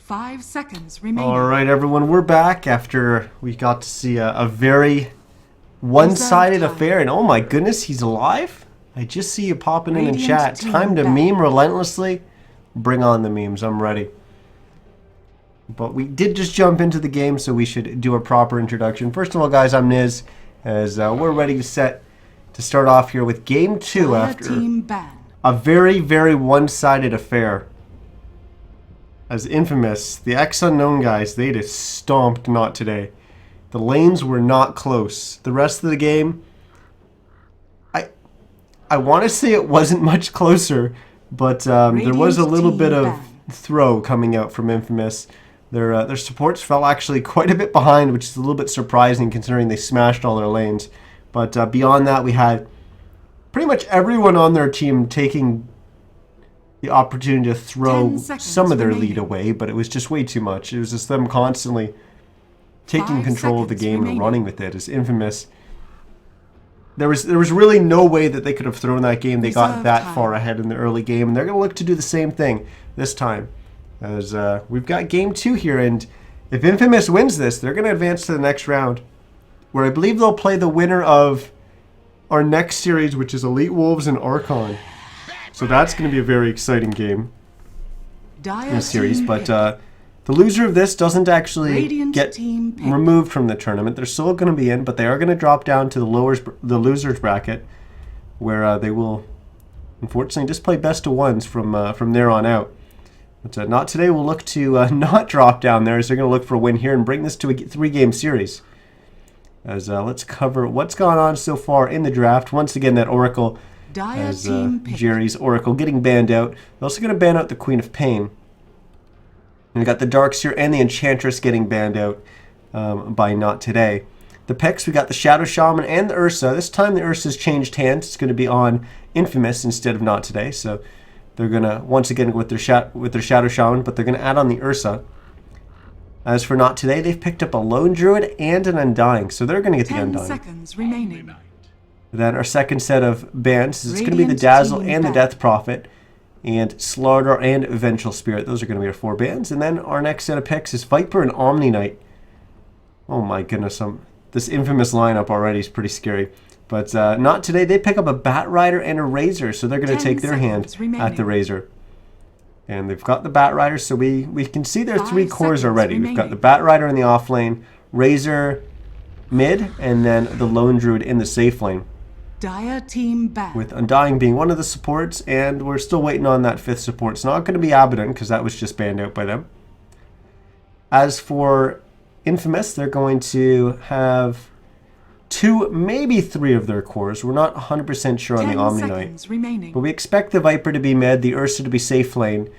5 seconds remaining. All right, everyone, we're back after we got to see a very one-sided affair. And oh my goodness, he's alive? I just see you popping in chat. Time to meme relentlessly. Bring on the memes. I'm ready. But we did just jump into the game, so we should do a proper introduction. First of all, guys, I'm Niz, as we're ready to start off here with Game 2 after a very, very one-sided affair. As Infamous, the X-Unknown guys, they just stomped Not Today. The lanes were not close. The rest of the game, I want to say it wasn't much closer, but there was a little bit of throw coming out from Infamous. Their supports fell actually quite a bit behind, which is a little bit surprising considering they smashed all their lanes. But beyond that, we had pretty much everyone on their team taking the opportunity to throw some of their lead away, but it was just way too much. It was just them constantly taking control of the game and running with it. As Infamous, there was really no way that they could have thrown that game. They got that far ahead in the early game, and they're going to look to do the same thing this time. As we've got Game 2 here, and if Infamous wins this, they're going to advance to the next round, where I believe they'll play the winner of our next series, which is Elite Wolves and Archon. So that's going to be a very exciting game in the series. But the loser of this doesn't actually get removed from the tournament. They're still going to be in, but they are going to drop down to the losers bracket, where they will unfortunately just play best of ones from there on out. But Not Today will look to not drop down there, as they're going to look for a win here and bring this to a 3-game series. As let's cover what's gone on so far in the draft. Once again, that Oracle, as Jerry's Oracle, getting banned out. They're also going to ban out the Queen of Pain. And we got the Darkseer and the Enchantress getting banned out by Not Today. The picks, we got the Shadow Shaman and the Ursa. This time the Ursa's changed hands. It's going to be on Infamous instead of Not Today. So they're going to, once again, go with their Shadow Shaman, but they're going to add on the Ursa. As for Not Today, they've picked up a Lone Druid and an Undying. So they're going to get the Undying. 10 seconds remaining. Then our second set of bans is going to be the Dazzle and the Death Prophet, and Slaughter and Vengeful Spirit. Those are going to be our 4 bans. And then our next set of picks is Viper and Omni Knight. Oh my goodness, this Infamous lineup already is pretty scary. But Not Today, they pick up a Bat Rider and a Razor, so they're going to take their hand at the Razor. And they've got the Bat Rider, so we can see their 3 cores already. We've got the Bat Rider in the off lane, Razor mid, and then the Lone Druid in the safe lane. With Undying being one of the supports, and we're still waiting on that 5th support. It's not going to be Abaddon, because that was just banned out by them. As for Infamous, they're going to have 2, maybe 3 of their cores. We're not 100% sure on the Omni Knight. But we expect the Viper to be mid, the Ursa to be safe lane,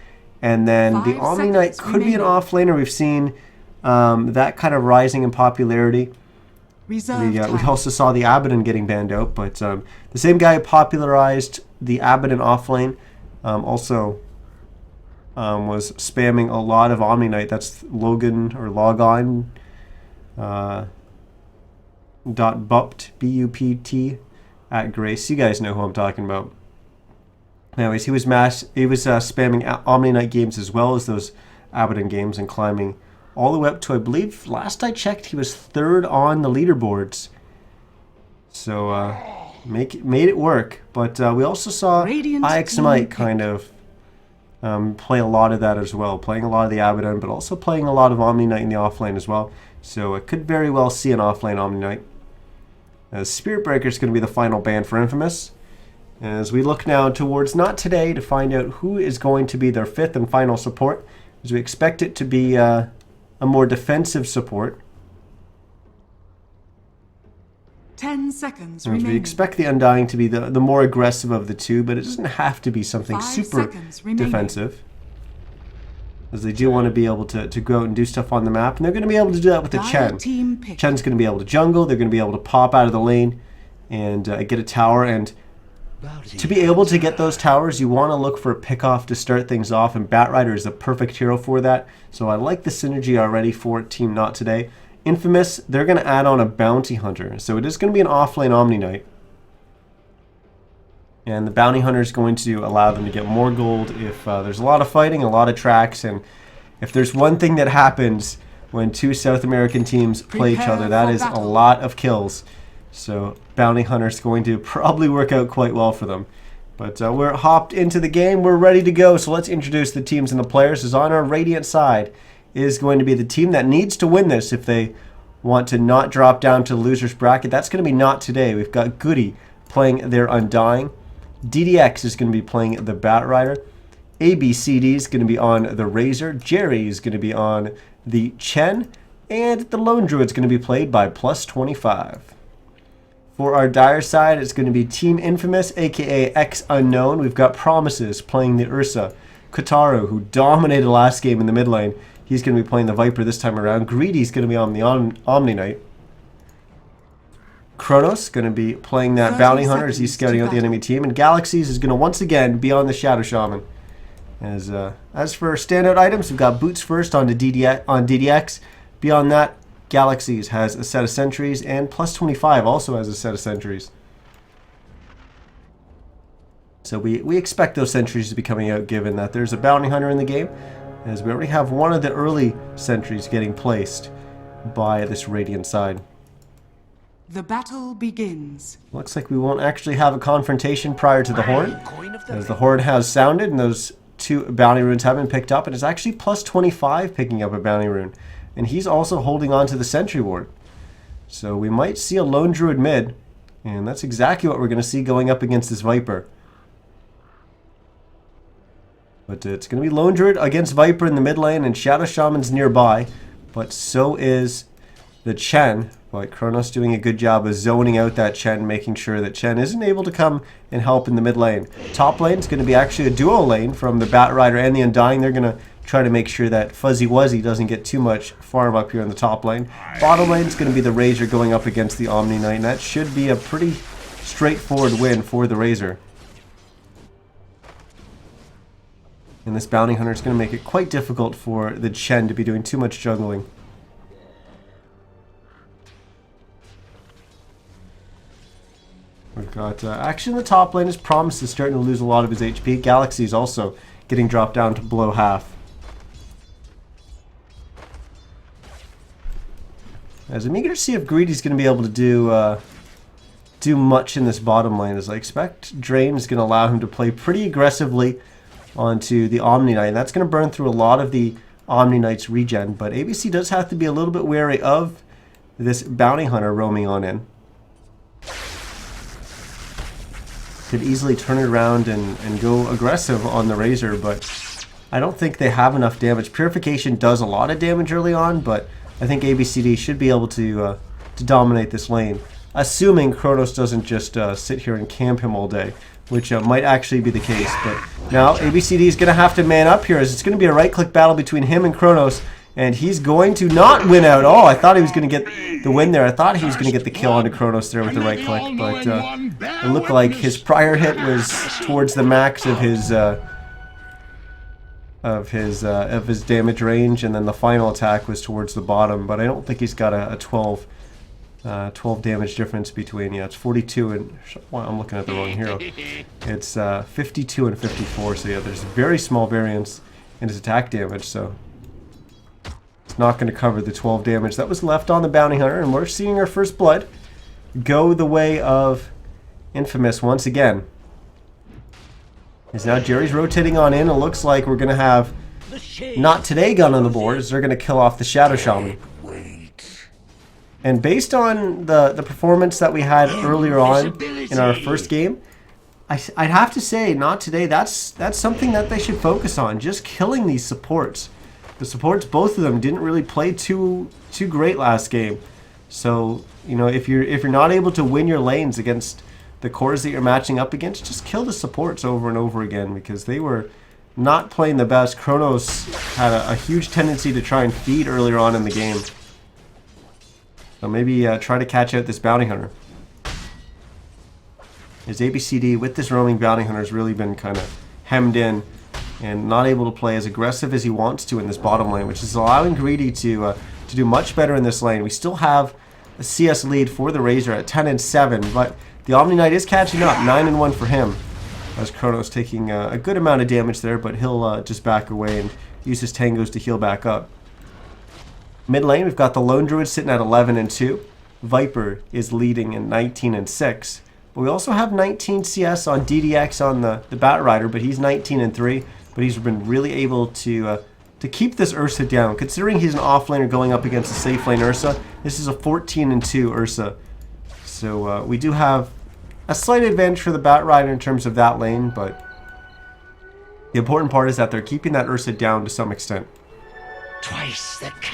and then the Omni Knight could be an off laner. We've seen that kind of rising in popularity. We also saw the Abaddon getting banned out, but the same guy who popularized the Abaddon offlane also was spamming a lot of Omni Knight. That's Logan or Logon .bupt BUPT at Grace. You guys know who I'm talking about. Anyways, he was spamming Omni Knight games as well as those Abaddon games and climbing all the way up to, I believe, last I checked, he was 3rd on the leaderboards. So, made it work. But we also saw IXMite kind of play a lot of that as well. Playing a lot of the Abaddon, but also playing a lot of Omni Knight in the offlane as well. So, it could very well see an offlane Omni Knight. Spirit Breaker is going to be the final ban for Infamous. As we look now towards Not Today to find out who is going to be their 5th and final support. As we expect it to be a more defensive support. 10 seconds remaining. We expect the Undying to be the more aggressive of the 2, but it doesn't have to be something super defensive. As they do want to be able to go out and do stuff on the map. And they're going to be able to do that with the Chen. Chen's going to be able to jungle. They're going to be able to pop out of the lane and get a tower. And to be able to get those towers, you want to look for a pickoff to start things off, and Bat Rider is the perfect hero for that. So I like the synergy already for Team Not Today. Infamous, they're going to add on a Bounty Hunter. So it is going to be an offlane Omni Knight. And the Bounty Hunter is going to allow them to get more gold if there's a lot of fighting, a lot of tracks, and If there's one thing that happens when two South American teams play each other, that is a lot of kills. So Bounty Hunter's going to probably work out quite well for them. But we're hopped into the game. We're ready to go. So let's introduce the teams and the players. As on our Radiant side is going to be the team that needs to win this if they want to not drop down to the loser's bracket. That's going to be not today. We've got Goody playing their Undying. DDX is going to be playing the Batrider. ABCD is going to be on the Razor. Jerry is going to be on the Chen. And the Lone Druid is going to be played by +25. For our Dire side, it's going to be Team Infamous, aka X Unknown. We've got Promises playing the Ursa. Kotaro, who dominated last game in the mid lane, he's going to be playing the Viper this time around. Greedy's going to be on the Omni Knight. Kronos going to be playing that Bounty Hunter as he's scouting out the enemy team. And Galaxies is going to once again be on the Shadow Shaman. As for standout items, we've got Boots first on DDX. Beyond that, Galaxies has a set of sentries, and +25 also has a set of sentries. So we expect those sentries to be coming out given that there's a Bounty Hunter in the game, as we already have one of the early sentries getting placed by this Radiant side. The battle begins. Looks like we won't actually have a confrontation prior to the Horn, as the Horn has sounded and those two Bounty Runes have been picked up, and it's actually +25 picking up a Bounty Rune. And he's also holding on to the Sentry Ward. So we might see a Lone Druid mid. And that's exactly what we're going to see going up against this Viper. But it's going to be Lone Druid against Viper in the mid lane. And Shadow Shaman's nearby. But so is the Chen. But Kronos doing a good job of zoning out that Chen. Making sure that Chen isn't able to come and help in the mid lane. Top lane is going to be actually a duo lane from the Batrider and the Undying. They're going to try to make sure that Fuzzy Wuzzy doesn't get too much farm up here in the top lane. Bottom lane is going to be the Razor going up against the Omni Knight, and that should be a pretty straightforward win for the Razor. And this Bounty Hunter is going to make it quite difficult for the Chen to be doing too much juggling. We've got action in the top lane. His Promise is starting to lose a lot of his HP. Galaxy is also getting dropped down to below half. As I'm eager to see if Greedy's going to be able to do much in this bottom lane, as I expect Drain is going to allow him to play pretty aggressively onto the Omni Knight, and that's going to burn through a lot of the Omni Knight's regen, but ABC does have to be a little bit wary of this Bounty Hunter roaming on in. Could easily turn it around and go aggressive on the Razor, but I don't think they have enough damage. Purification does a lot of damage early on, but I think ABCD should be able to dominate this lane, assuming Kronos doesn't just sit here and camp him all day, which might actually be the case. But now ABCD is going to have to man up here, as it's going to be a right-click battle between him and Kronos, and he's going to not win out. Oh, I thought he was going to get the win there. I thought he was going to get the kill onto Kronos there with the right-click, but it looked like his prior hit was towards the max of his damage range, and then the final attack was towards the bottom. But I don't think he's got a 12 damage difference between. Yeah, it's 42 and well, I'm looking at the wrong hero. It's 52 and 54. So yeah, there's very small variance in his attack damage. So it's not going to cover the 12 damage that was left on the Bounty Hunter, and we're seeing our first blood go the way of Infamous once again. As now Jerry's rotating on in. It looks like we're going to have Not Today gun on the board, as they're going to kill off the Shadow Shaman. And based on the performance that we had earlier on in our first game, I'd have to say Not Today, that's something that they should focus on, just killing these supports. The supports, both of them, didn't really play too great last game. So, you know, if you're not able to win your lanes against the cores that you're matching up against, just kill the supports over and over again, because they were not playing the best. Kronos had a huge tendency to try and feed earlier on in the game. So maybe try to catch out this Bounty Hunter. His ABCD with this roaming Bounty Hunter has really been kind of hemmed in and not able to play as aggressive as he wants to in this bottom lane, which is allowing Greedy to do much better in this lane. We still have a CS lead for the Razor at 10 and 7, but the Omni Knight is catching up, 9 and 1 for him. As Kronos taking a good amount of damage there, but he'll just back away and use his tangos to heal back up. Mid lane, we've got the Lone Druid sitting at 11-2. Viper is leading in 19-6. But we also have 19 CS on DDX on the Batrider, but he's 19-3. But he's been really able to keep this Ursa down. Considering he's an offlaner going up against a safe lane Ursa, this is a 14-2 Ursa. So we do have a slight advantage for the Batrider in terms of that lane, but the important part is that they're keeping that Ursa down to some extent.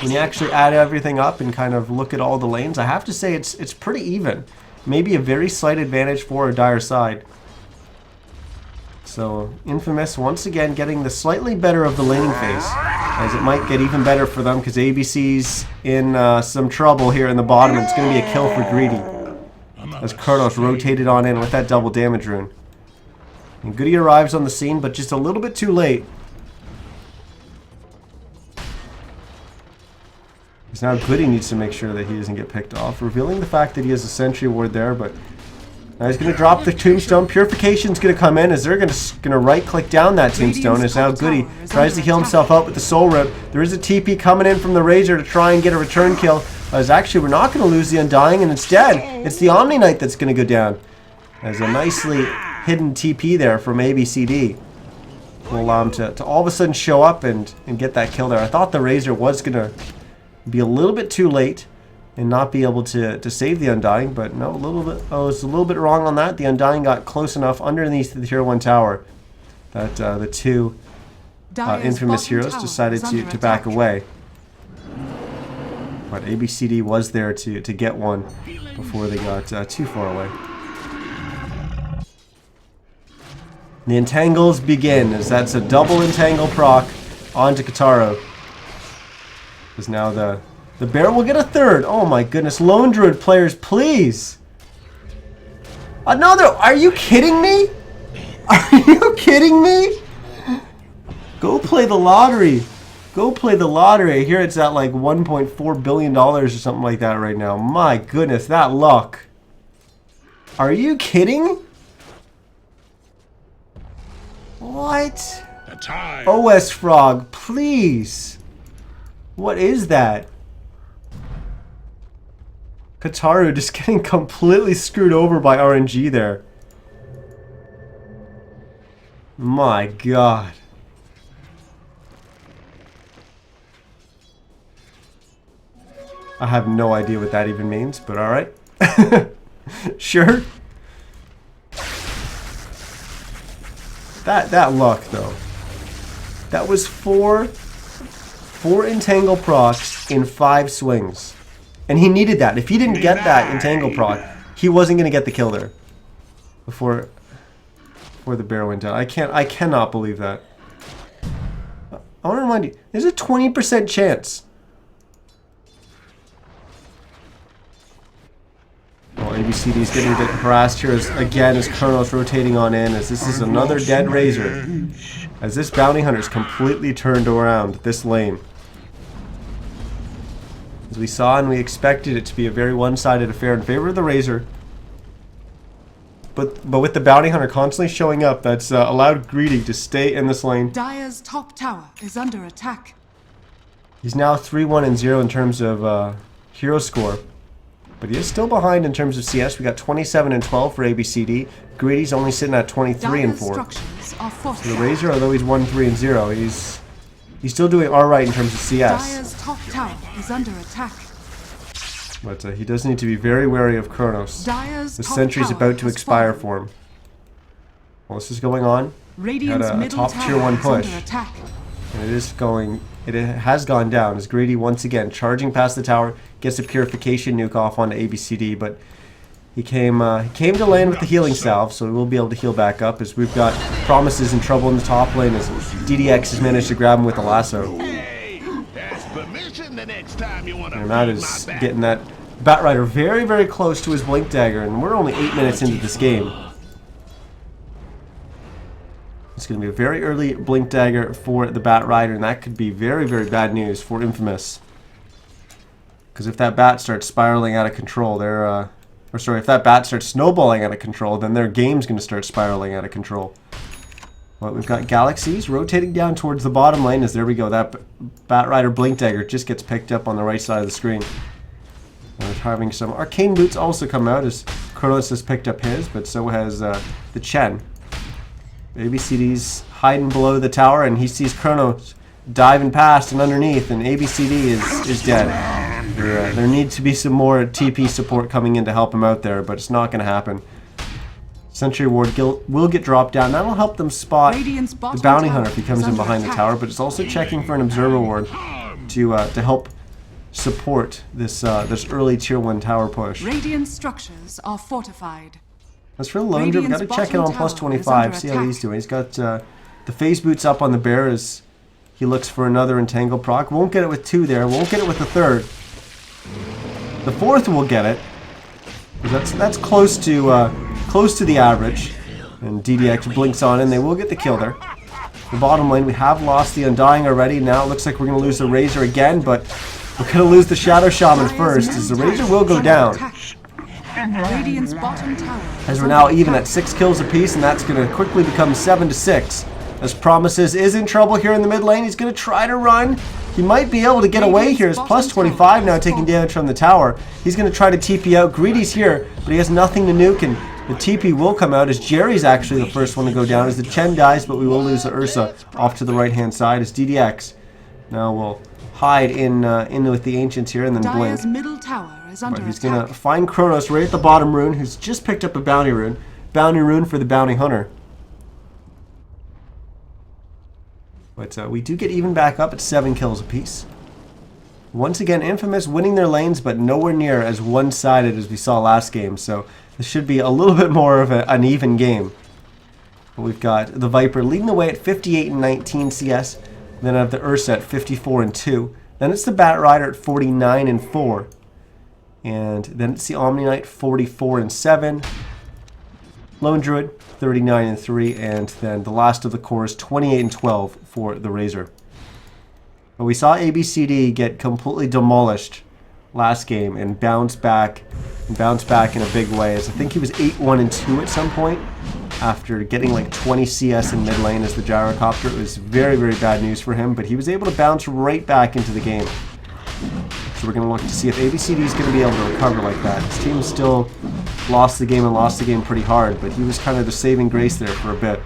When you actually add everything up and kind of look at all the lanes, I have to say it's pretty even. Maybe a very slight advantage for a Dire side. So Infamous once again getting the slightly better of the laning phase, as it might get even better for them because ABC's in some trouble here in the bottom, and it's going to be a kill for Greedy. As Kronos rotated on in with that double damage rune. And Goody arrives on the scene, but just a little bit too late. Because now Goody needs to make sure that he doesn't get picked off, revealing the fact that he has a sentry ward there, but now he's going to drop the tombstone. Purification's going to come in as they're going to right-click down that tombstone, as now Goody tries to heal himself up with the soul rip. There is a TP coming in from the Razor to try and get a return kill. As actually we're not going to lose the Undying, and instead it's the Omni Knight that's going to go down. As a nicely hidden TP there from ABCD will allow him to all of a sudden show up and get that kill there. I thought the Razor was going to be a little bit too late and not be able to save the Undying, but no, I was a little bit wrong on that. The Undying got close enough underneath the tier 1 tower that the two Infamous heroes decided to back away. But ABCD was there to get one before they got too far away. The entangles begin, as that's a double entangle proc onto Kataro. Because now the bear will get a third. Oh my goodness, Lone Druid players, please! Another! Are you kidding me? Are you kidding me? Go play the lottery. Go play the lottery. I hear it's at like $1.4 billion or something like that right now. My goodness, that luck. Are you kidding? What? OS Frog, please. What is that? Kataru just getting completely screwed over by RNG there. My God. I have no idea what that even means, but alright. Sure. That luck though. That was four entangle procs in 5 swings. And he needed that. If he didn't get that entangle proc, he wasn't gonna get the kill there. Before the bear went down. I cannot believe that. I wanna remind you, there's a 20% chance. ABCD's getting a bit harassed here as Kronos rotating on in, as this is another dead Razor. As this bounty hunter's completely turned around this lane. As we saw and we expected it to be a very one-sided affair in favor of the Razor. But with the bounty hunter constantly showing up, that's allowed Greedy to stay in this lane. Dire's top tower is under attack. He's now 3-1-0 in terms of hero score. But he is still behind in terms of CS. We got 27-12 for ABCD. Greedy's only sitting at 23-4. So the Razor, although he's 1-3-0, he's still doing alright in terms of CS. Dire's top tower is under attack. But he does need to be very wary of Kronos. The sentry's about to expire for him. Well, this is going on. Got a top tier 1 push. And it has gone down as Greedy once again charging past the tower, gets a purification nuke off onto ABCD, but he came to land with the healing salve, so we will be able to heal back up as we've got Promises in trouble in the top lane as DDX has managed to grab him with the lasso. And that is getting that Batrider very, very close to his Blink Dagger, and we're only 8 minutes into this game. It's going to be a very early Blink Dagger for the Batrider, and that could be very, very bad news for Infamous. Because if that bat starts spiraling out of control, if that bat starts snowballing out of control, then their game's going to start spiraling out of control. But we've got Galaxies rotating down towards the bottom lane as there we go. That Batrider Blink Dagger just gets picked up on the right side of the screen. We're having some Arcane Boots also come out as Kronos has picked up his, but so has the Chen. ABCD's hiding below the tower and he sees Kronos diving past and underneath, and ABCD is dead. There needs to be some more TP support coming in to help him out there, but it's not going to happen. Sentry Ward will get dropped down. That'll help them spot the Bounty Hunter if he comes in behind the tower, but it's also checking for an Observer Ward to help support this early Tier 1 tower push. Radiant structures are fortified. As for Lone Druid, we've got to check it on plus 25, see how he's doing. He's got the Phase Boots up on the bear as he looks for another Entangle proc. Won't get it with 2 there, won't get it with the 3rd. The 4th will get it. That's close to the average. And DDX blinks on and they will get the kill there. The bottom lane, we have lost the Undying already. Now it looks like we're going to lose the Razor again, but we're going to lose the Shadow Shaman first, as the Razor will go down. As we're now even at 6 kills apiece, and that's going to quickly become 7 to 6. As Promises is in trouble here in the mid lane. He's going to try to run. He might be able to get away here. It's plus 25 now, taking damage from the tower. He's going to try to TP out. Greedy's here, but he has nothing to nuke, and the TP will come out as Jerry's actually the first one to go down as the Chen dies, but we will lose the Ursa off to the right-hand side as DDX now will hide in with the Ancients here and then blink. Middle tower is under But he's going to find Kronos right at the bottom rune, who's just picked up a Bounty Rune. Bounty Rune for the Bounty Hunter. But we do get even back up at 7 kills apiece. Once again, Infamous winning their lanes, but nowhere near as one-sided as we saw last game. So this should be a little bit more of an even game. But we've got the Viper leading the way at 58 and 19 CS. Then I have the Ursa at 54 and 2. Then it's the Batrider at 49 and 4. And then it's the Omni Knight 44 and 7. Lone Druid 39 and 3, and then the last of the cores 28 and 12 for the Razor. But we saw ABCD get completely demolished last game and bounce back in a big way. As I think he was 8-1 and 2 at some point after getting like 20 CS in mid lane as the Gyrocopter. It was very, very bad news for him, but he was able to bounce right back into the game. So we're going to look to see if ABCD is going to be able to recover like that. His team still lost the game and lost the game pretty hard, but he was kind of the saving grace there for a bit.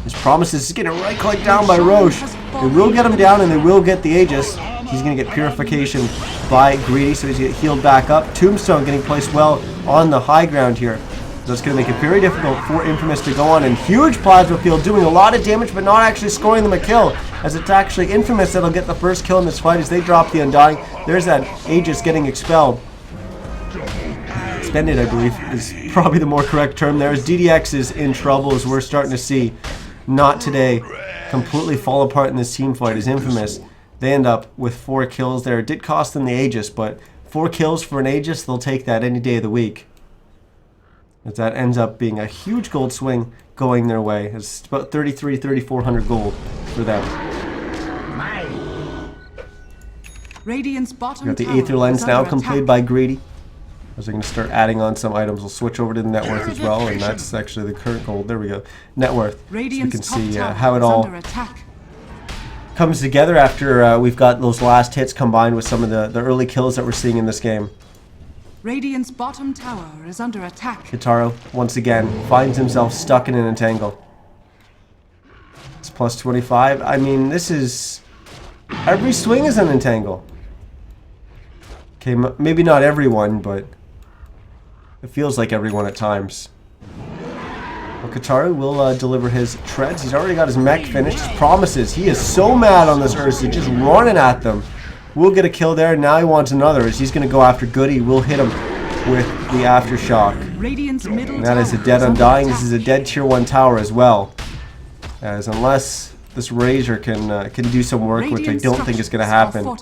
His Promises is getting right clicked down by Roche. They will get him down and they will get the Aegis. He's going to get Purification by Greedy, so he's going to get healed back up. Tombstone getting placed well on the high ground here. That's going to make it very difficult for Infamous to go on. And huge Plasma Field doing a lot of damage, but not actually scoring them a kill, as it's actually Infamous that'll get the first kill in this fight as they drop the Undying. There's that Aegis getting expelled. Expended, I believe, is probably the more correct term there, as DDX is in trouble, as we're starting to see Not Today completely fall apart in this team fight as Infamous. They end up with 4 kills there. It did cost them the Aegis, but 4 kills for an Aegis, they'll take that any day of the week. As that ends up being a huge gold swing going their way. It's about 3,400 gold for them. Radiant's bottom Got the Aether Lens now completed by Greedy. As they're going to start adding on some items, we'll switch over to the net worth as well, and that's actually the current gold. There we go. Net worth. So we can see how it all comes together after we've got those last hits combined with some of the early kills that we're seeing in this game. Radiant's bottom tower is under attack. Kitaro, once again, finds himself stuck in an entangle. It's plus 25. I mean, this is... Every swing is an entangle. Okay, maybe not everyone, but it feels like everyone at times. Well, Kitaro will deliver his treads. He's already got his mech finished. His Promises. He is so mad on this Ursa, just running at them. We'll get a kill there. Now he wants another, as he's going to go after Goody. We'll hit him with the Aftershock. And that is a dead Undying. This is a dead Tier 1 tower as well. As unless this Razor can do some work, which I don't think is going to happen.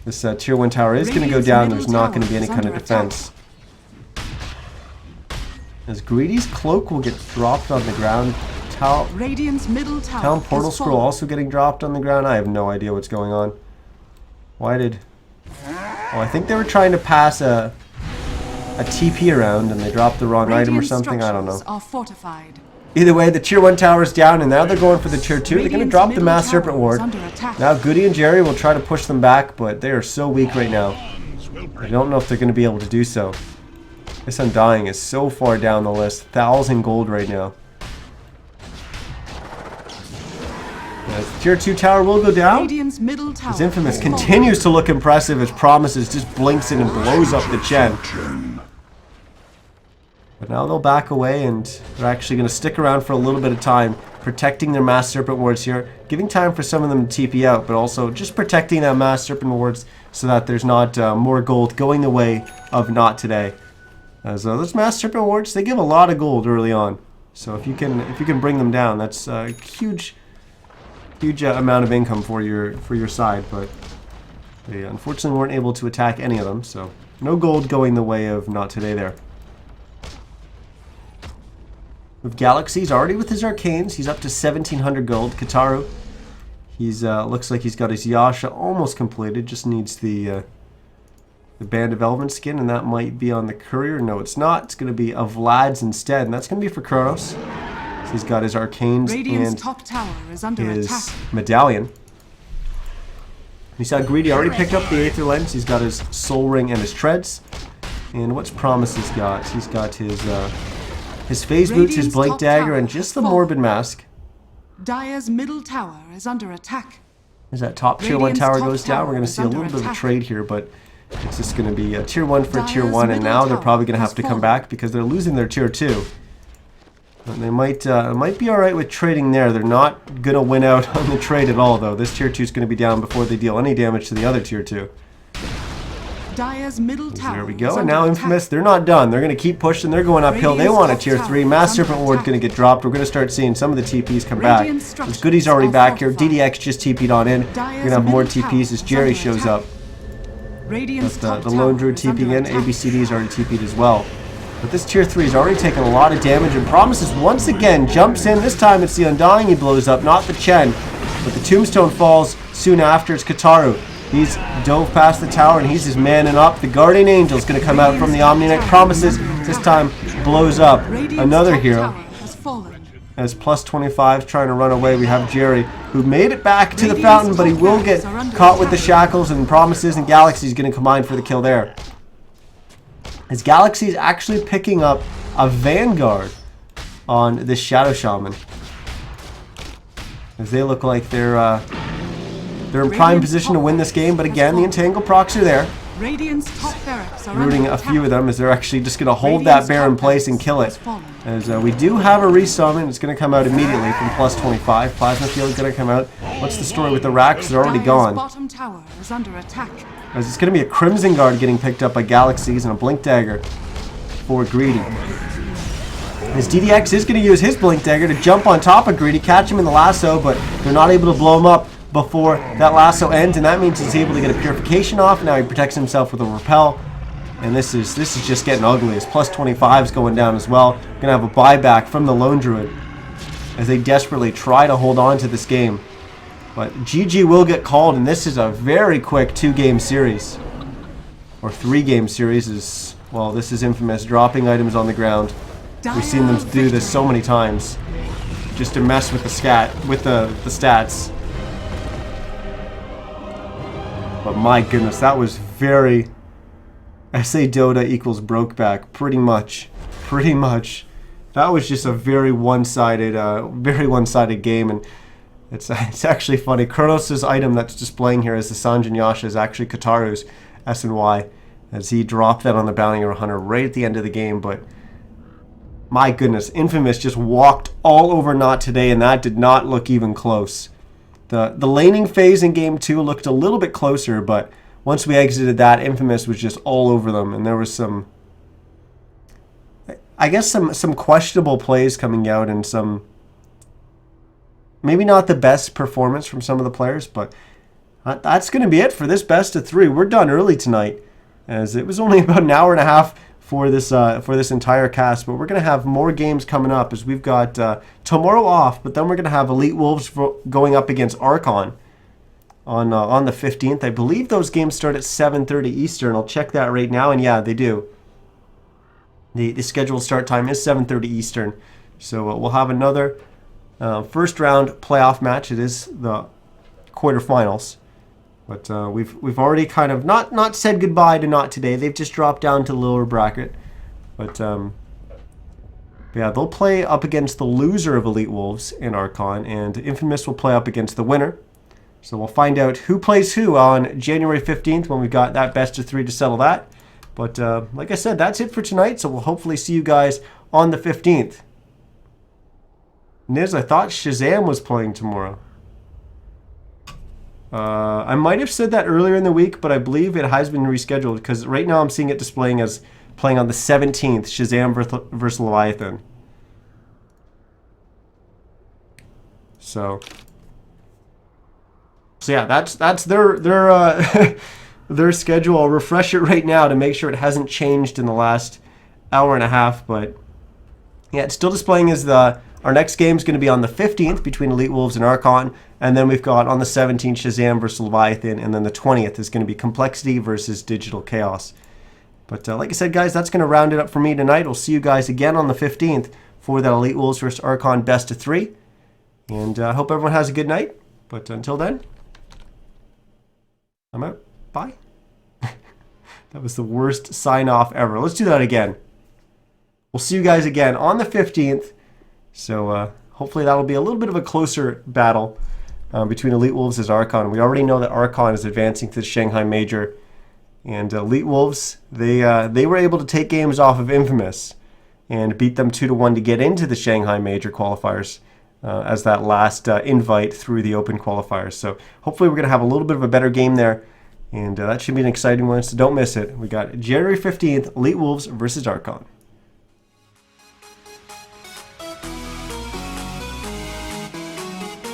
This Tier 1 tower is going to go down. There's not going to be any kind of defense. As Greedy's cloak will get dropped on the ground. Town Portal Scroll also getting dropped on the ground. I have no idea what's going on. Why did... Oh, I think they were trying to pass a TP around and they dropped the wrong item or something. I don't know. Either way, the tier 1 tower is down, and now they're going for the tier 2. They're going to drop the Mass Serpent Ward. Now Goody and Jerry will try to push them back, but they are so weak right now. I don't know if they're going to be able to do so. This Undying is so far down the list. 1,000 gold right now. Tier 2 tower will go down. As Infamous continues to look impressive as Promises just blinks in and blows up the Chen. But now they'll back away, and they're actually going to stick around for a little bit of time, protecting their Mass Serpent Wards here, giving time for some of them to TP out, but also just protecting that Mass Serpent Wards so that there's not more gold going the way of Not Today. As those Mass Serpent Wards, they give a lot of gold early on. So if you can bring them down, that's a huge amount of income for your side. But they unfortunately weren't able to attack any of them, so no gold going the way of Not Today there. With Galaxy's already with his Arcanes, he's up to 1,700 gold. Kataru, he's looks like he's got his Yasha almost completed. Just needs the Band of Elven skin, and that might be on the Courier. No, it's not. It's going to be a Vlad's instead, and that's going to be for Kronos. So he's got his Arcanes and top tower is under his attack. Medallion. We saw Greedy already picked up the Aether Lens. He's got his Soul Ring and his Treads. And what's Promises got? He's got his Phase Boots, his Blink Dagger, and just the Morbid Mask. Dire's middle tower is under attack. As that top tier 1 tower goes down, we're going to see a little bit of a trade here, but it's just going to be a tier 1 for tier 1, and now they're probably going to have to come back because they're losing their tier 2. And they might be alright with trading there. They're not going to win out on the trade at all, though. This tier 2 is going to be down before they deal any damage to the other tier 2. Dire's middle tower. There we go, and now Infamous, they're not done. They're going to keep pushing. They're going uphill. They want a tier 3. Mass Serpent Ward going to get dropped. We're going to start seeing some of the TPs come back. As Goody's already back here. DDX just TP'd on in. We're going to have more TPs as Jerry shows up. But the Lone Druid TP'ing in. ABCD's already TP'd as well. But this tier 3 has already taken a lot of damage, and Promises once again jumps in. This time it's the Undying he blows up, not the Chen. But the Tombstone falls soon after. It's Kataru. He's dove past the tower, and he's just manning up. The Guardian Angel's going to come out from the Omni Knight. Promises this time blows up another hero. As plus 25's trying to run away, we have Jerry, who made it back to the fountain, but he will get caught with the shackles, and Promises and Galaxy's going to combine for the kill there. As Galaxy's actually picking up a Vanguard on this Shadow Shaman. As they look like they're in prime position to win this game, but again, the Entangle procs are there. Rooting a few of them as they're actually just going to hold that bear in place and kill it. As we do have a resummon, it's going to come out immediately from plus 25. Plasma Field is going to come out. What's the story with the racks? They're already gone. As it's going to be a Crimson Guard getting picked up by Galaxies and a Blink Dagger for Greedy. As DDX is going to use his Blink Dagger to jump on top of Greedy, catch him in the lasso, but they're not able to blow him up before that lasso ends, and that means he's able to get a Purification off. Now he protects himself with a Repel, and this is just getting ugly. As plus 25's going down as well. Gonna have a buyback from the Lone Druid as they desperately try to hold on to this game, but GG will get called, and this is a very quick 2-game series or 3-game series. As well, this is Infamous dropping items on the ground. We've seen them do this so many times just to mess with the stats. But my goodness, that was very... I say Dota equals Brokeback, pretty much. Pretty much. That was just a very one-sided game, and it's actually funny. Kronos' item that's displaying here as the Sanjin Yasha is actually Kataru's SNY, as he dropped that on the Bounty Hunter right at the end of the game. But my goodness, Infamous just walked all over Not Today, and that did not look even close. The laning phase in Game 2 looked a little bit closer, but once we exited that, Infamous was just all over them, and there was some, I guess, some questionable plays coming out, and some maybe not the best performance from some of the players, but that's going to be it for this best of 3. We're done early tonight, as it was only about an hour and a half for this entire cast, but we're going to have more games coming up, as we've got tomorrow off, but then we're going to have Elite Wolves going up against Archon on the 15th. I believe those games start at 7:30 Eastern. I'll check that right now, and yeah, they do. The scheduled start time is 7:30 Eastern, So we'll have another first round playoff match. It is the quarterfinals. But we've already kind of not said goodbye to Not Today. They've just dropped down to the lower bracket. But yeah, they'll play up against the loser of Elite Wolves and Archon, and Infamous will play up against the winner. So we'll find out who plays who on January 15th when we've got that best of 3 to settle that. But like I said, that's it for tonight. So we'll hopefully see you guys on the 15th. Niz, I thought Shazam was playing tomorrow. I might have said that earlier in the week, but I believe it has been rescheduled because right now I'm seeing it displaying as playing on the 17th, Shazam versus Leviathan. So yeah, that's their their schedule. I'll refresh it right now to make sure it hasn't changed in the last hour and a half. But yeah, it's still displaying as our next game is going to be on the 15th between Elite Wolves and Archon, and then we've got on the 17th Shazam versus Leviathan, and then the 20th is going to be Complexity versus Digital Chaos. But like I said, guys, that's going to round it up for me tonight. We'll see you guys again on the 15th for that Elite Wolves versus Archon best of 3. And I hope everyone has a good night. But until then, I'm out. Bye. That was the worst sign-off ever. Let's do that again. We'll see you guys again on the 15th. So hopefully that'll be a little bit of a closer battle between Elite Wolves and Archon. We already know that Archon is advancing to the Shanghai Major. And Elite Wolves, they were able to take games off of Infamous and beat them 2-1 to get into the Shanghai Major qualifiers as that last invite through the Open qualifiers. So hopefully we're going to have a little bit of a better game there. And that should be an exciting one, so don't miss it. We got January 15th, Elite Wolves versus Archon.